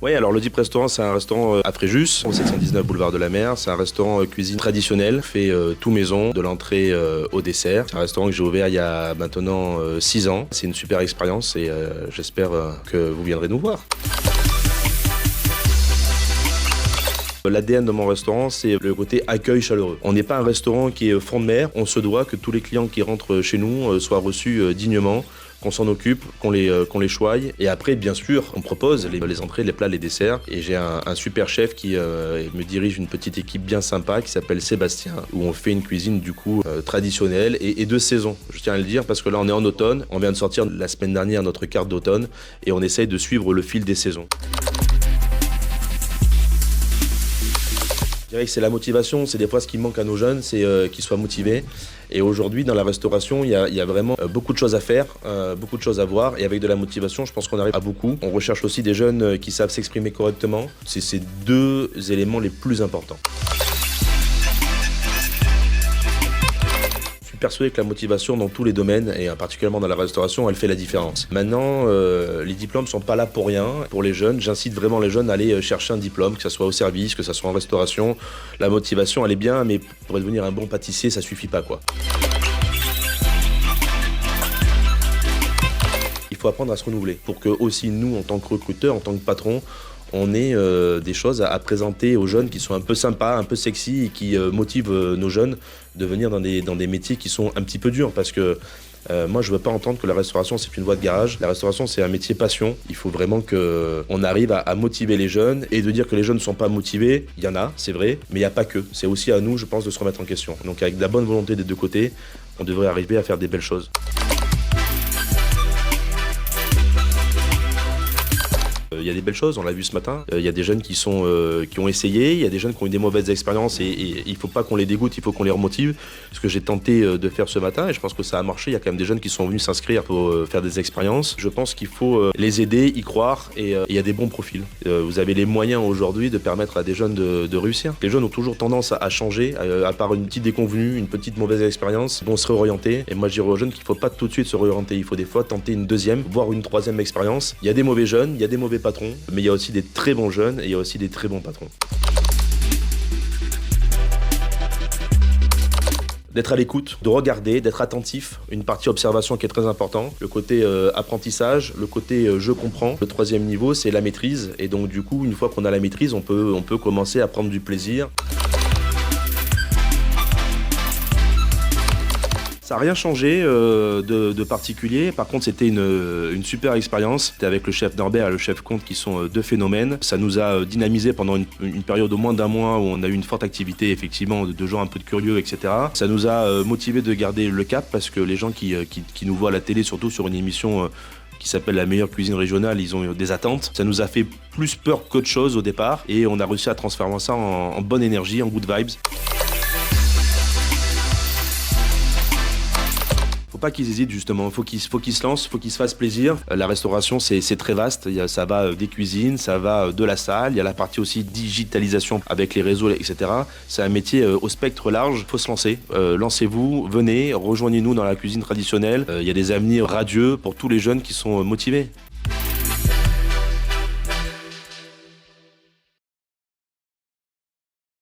Oui, alors le Deep Restaurant, c'est un restaurant à Fréjus, au 719 boulevard de la Mer. C'est un restaurant cuisine traditionnelle, fait tout maison, de l'entrée au dessert. C'est un restaurant que j'ai ouvert il y a maintenant 6 ans. C'est une super expérience et j'espère que vous viendrez nous voir. L'ADN de mon restaurant, c'est le côté accueil chaleureux. On n'est pas un restaurant qui est front de mer. On se doit que tous les clients qui rentrent chez nous soient reçus dignement, qu'on s'en occupe, qu'on les choye. Et après, bien sûr, on propose les entrées, les plats, les desserts. Et j'ai un super chef qui me dirige une petite équipe bien sympa qui s'appelle Sébastien, où on fait une cuisine du coup traditionnelle et de saison. Je tiens à le dire parce que là, on est en automne. On vient de sortir la semaine dernière notre carte d'automne et on essaye de suivre le fil des saisons. Je dirais que c'est la motivation, c'est des fois ce qui manque à nos jeunes, c'est qu'ils soient motivés. Et aujourd'hui, dans la restauration, il y a vraiment beaucoup de choses à faire, beaucoup de choses à voir. Et avec de la motivation, je pense qu'on arrive à beaucoup. On recherche aussi des jeunes qui savent s'exprimer correctement. C'est ces deux éléments les plus importants. Je suis persuadé que la motivation dans tous les domaines, et particulièrement dans la restauration, elle fait la différence. Maintenant, les diplômes ne sont pas là pour rien. Pour les jeunes, j'incite vraiment les jeunes à aller chercher un diplôme, que ce soit au service, que ce soit en restauration. La motivation, elle est bien, mais pour devenir un bon pâtissier, ça suffit pas, quoi. Il faut apprendre à se renouveler pour que aussi nous, en tant que recruteurs, en tant que patrons, on ait des choses à présenter aux jeunes qui sont un peu sympas, un peu sexy et qui motivent nos jeunes de venir dans des métiers qui sont un petit peu durs parce que moi je veux pas entendre que la restauration c'est une voie de garage. La restauration c'est un métier passion. Il faut vraiment qu'on arrive à motiver les jeunes et de dire que les jeunes ne sont pas motivés. Il y en a, c'est vrai, mais il n'y a pas que. C'est aussi à nous, je pense, de se remettre en question. Donc avec de la bonne volonté des deux côtés, on devrait arriver à faire des belles choses. Il y a des belles choses, on l'a vu ce matin. Il y a des jeunes qui ont essayé, il y a des jeunes qui ont eu des mauvaises expériences et il ne faut pas qu'on les dégoûte, il faut qu'on les remotive. Ce que j'ai tenté de faire ce matin et je pense que ça a marché. Il y a quand même des jeunes qui sont venus s'inscrire pour faire des expériences. Je pense qu'il faut les aider, y croire et il y a des bons profils. Vous avez les moyens aujourd'hui de permettre à des jeunes de réussir. Les jeunes ont toujours tendance à changer, à part une petite déconvenue, une petite mauvaise expérience, ils vont se réorienter. Et moi je dirais aux jeunes qu'il ne faut pas tout de suite se réorienter. Il faut des fois tenter une deuxième, voire une troisième expérience. Il y a des mauvais jeunes, il y a des mauvais patrons, mais il y a aussi des très bons jeunes et il y a aussi des très bons patrons. D'être à l'écoute, de regarder, d'être attentif, une partie observation qui est très importante, le côté apprentissage, le côté je comprends. Le troisième niveau, c'est la maîtrise et donc du coup, une fois qu'on a la maîtrise, on peut commencer à prendre du plaisir. Ça n'a rien changé de particulier. Par contre, c'était une super expérience. C'était avec le chef Norbert et le chef Comte qui sont deux phénomènes. Ça nous a dynamisé pendant une période au moins d'un mois où on a eu une forte activité, effectivement, de gens un peu de curieux, etc. Ça nous a motivé de garder le cap parce que les gens qui nous voient à la télé, surtout sur une émission qui s'appelle La meilleure cuisine régionale, ils ont des attentes. Ça nous a fait plus peur qu'autre chose au départ et on a réussi à transformer ça en bonne énergie, en good vibes. Faut pas qu'ils hésitent justement, faut qu'ils se lancent, faut qu'ils se fassent plaisir. La restauration c'est très vaste, ça va des cuisines, ça va de la salle, il y a la partie aussi digitalisation avec les réseaux, etc. C'est un métier au spectre large, faut se lancer. Lancez-vous, venez, rejoignez-nous dans la cuisine traditionnelle. Il y a des avenirs radieux pour tous les jeunes qui sont motivés.